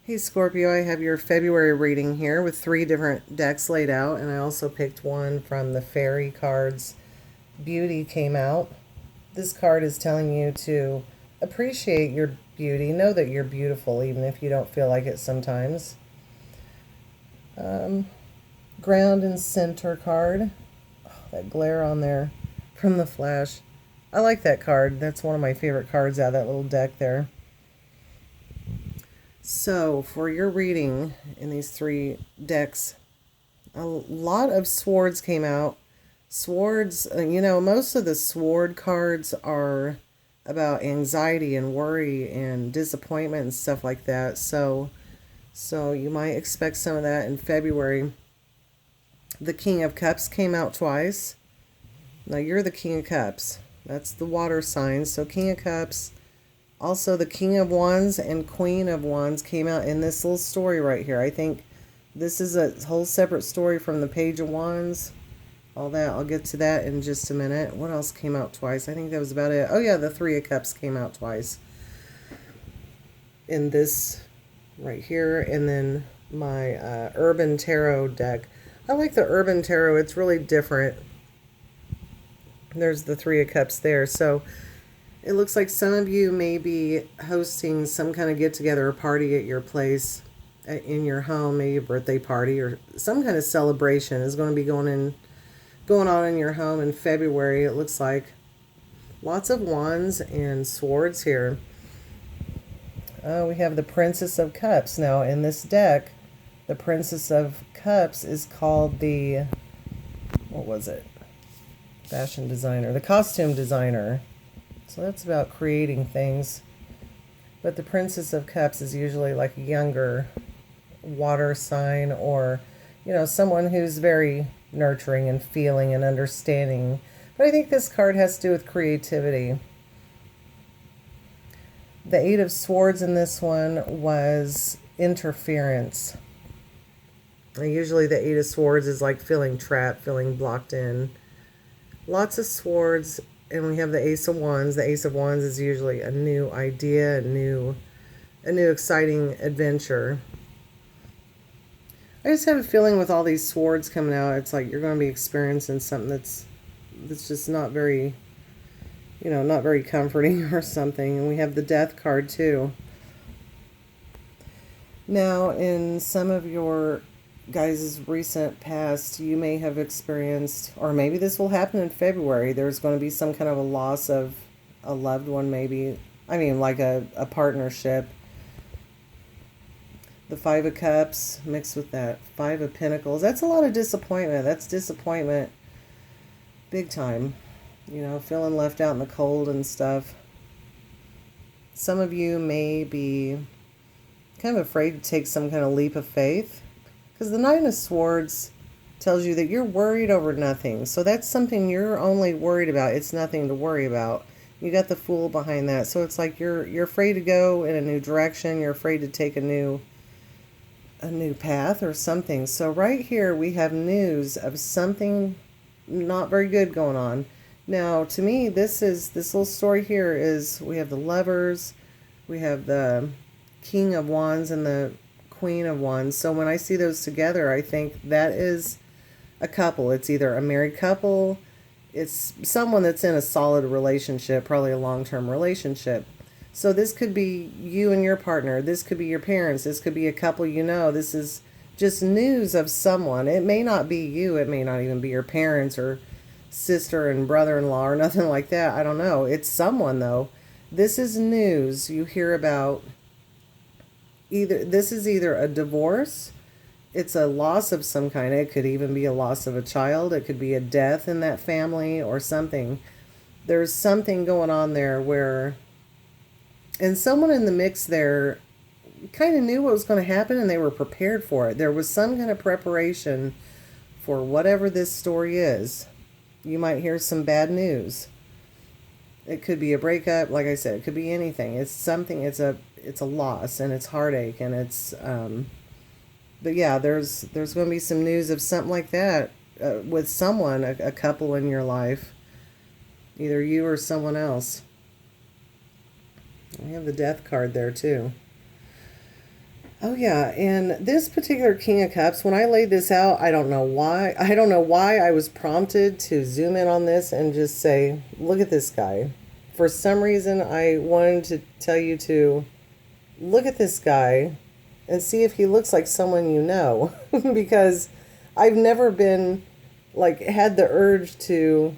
Hey Scorpio, I have your February reading here with 3 different decks laid out, and I also picked one from the Fairy cards. Beauty came out. This card is telling you to appreciate your beauty, know that you're beautiful even if you don't feel like it sometimes. Ground and Center card. Oh, that glare on there from the flash. I like that card. That's one of my favorite cards out of that little deck there. So, for your reading in these 3 decks, a lot of swords came out. Swords, most of the sword cards are about anxiety and worry and disappointment and stuff like that. So you might expect some of that in February. The King of Cups came out twice. Now you're the King of Cups. That's the water sign. So King of Cups. Also, the King of Wands and Queen of Wands came out in this little story right here. I think this is a whole separate story from the Page of Wands. All that, I'll get to that in just a minute. What else came out twice? I think that was about it. Oh yeah, the Three of Cups came out twice. In this right here, and then my Urban Tarot deck. I like the Urban Tarot. It's really different. There's the Three of Cups there. So it looks like some of you may be hosting some kind of get-together or party at your place, in your home, maybe a birthday party or some kind of celebration is going to be going on in your home in February. It looks like lots of wands and swords here. We have the Princess of Cups. Now in this deck, the Princess of Cups is called the, what was it? Fashion designer, the costume designer. So that's about creating things. But the Princess of Cups is usually like a younger water sign, or, someone who's very nurturing and feeling and understanding. But I think this card has to do with creativity. The Eight of Swords in this one was interference. And usually the Eight of Swords is like feeling trapped, feeling blocked in. Lots of swords. And we have the Ace of Wands. The Ace of Wands is usually a new idea, a new exciting adventure. I just have a feeling with all these swords coming out, it's like you're going to be experiencing something that's just not very, not very comforting or something. And we have the Death card too. Now, in some of your guys' recent past, you may have experienced, or maybe this will happen in February, there's going to be some kind of a loss of a loved one, maybe. I mean, like a partnership. The Five of Cups mixed with that Five of Pentacles. That's a lot of disappointment. That's disappointment big time. Feeling left out in the cold and stuff. Some of you may be kind of afraid to take some kind of leap of faith, because the Nine of Swords tells you that you're worried over nothing. So that's something you're only worried about. It's nothing to worry about. You got the Fool behind that. So it's like you're afraid to go in a new direction. You're afraid to take a new path or something. So right here we have news of something not very good going on. Now, to me, this little story here is, we have the Lovers, we have the King of Wands and the Queen of Wands. So when I see those together, I think that is a couple. It's either a married couple, it's someone that's in a solid relationship, probably a long-term relationship. So this could be you and your partner. This could be your parents. This could be a couple This is just news of someone. It may not be you. It may not even be your parents or sister and brother-in-law or nothing like that. I don't know. It's someone, though. This is news you hear about. This is either a divorce, it's a loss of some kind. It could even be a loss of a child. It could be a death in that family or something. There's something going on there where, and someone in the mix there kind of knew what was going to happen and they were prepared for it. There was some kind of preparation for whatever this story is. You might hear some bad news. It could be a breakup, like I said, it could be anything. It's something, it's a loss and it's heartache and it's but yeah, there's going to be some news of something like that with someone, a couple in your life, either you or someone else. We have the Death card there too. Oh yeah, and this particular King of Cups, when I laid this out, I don't know why. I don't know why I was prompted to zoom in on this and just say, look at this guy. For some reason, I wanted to tell you to look at this guy and see if he looks like someone you know. Because I've never been, like, had the urge to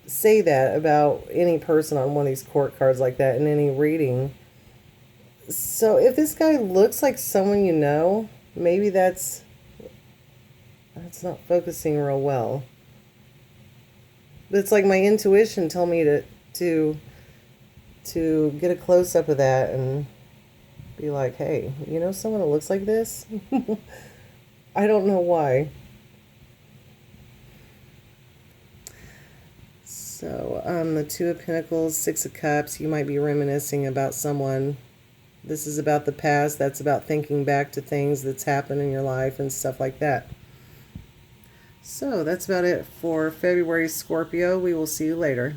say that about any person on one of these court cards like that in any reading. So if this guy looks like someone you know, maybe that's not focusing real well. But it's like my intuition told me to to get a close up of that and be like, hey, you know someone that looks like this? I don't know why. So, the Two of Pentacles, Six of Cups, you might be reminiscing about someone. This is about the past. That's about thinking back to things that's happened in your life and stuff like that. So, that's about it for February, Scorpio. We will see you later.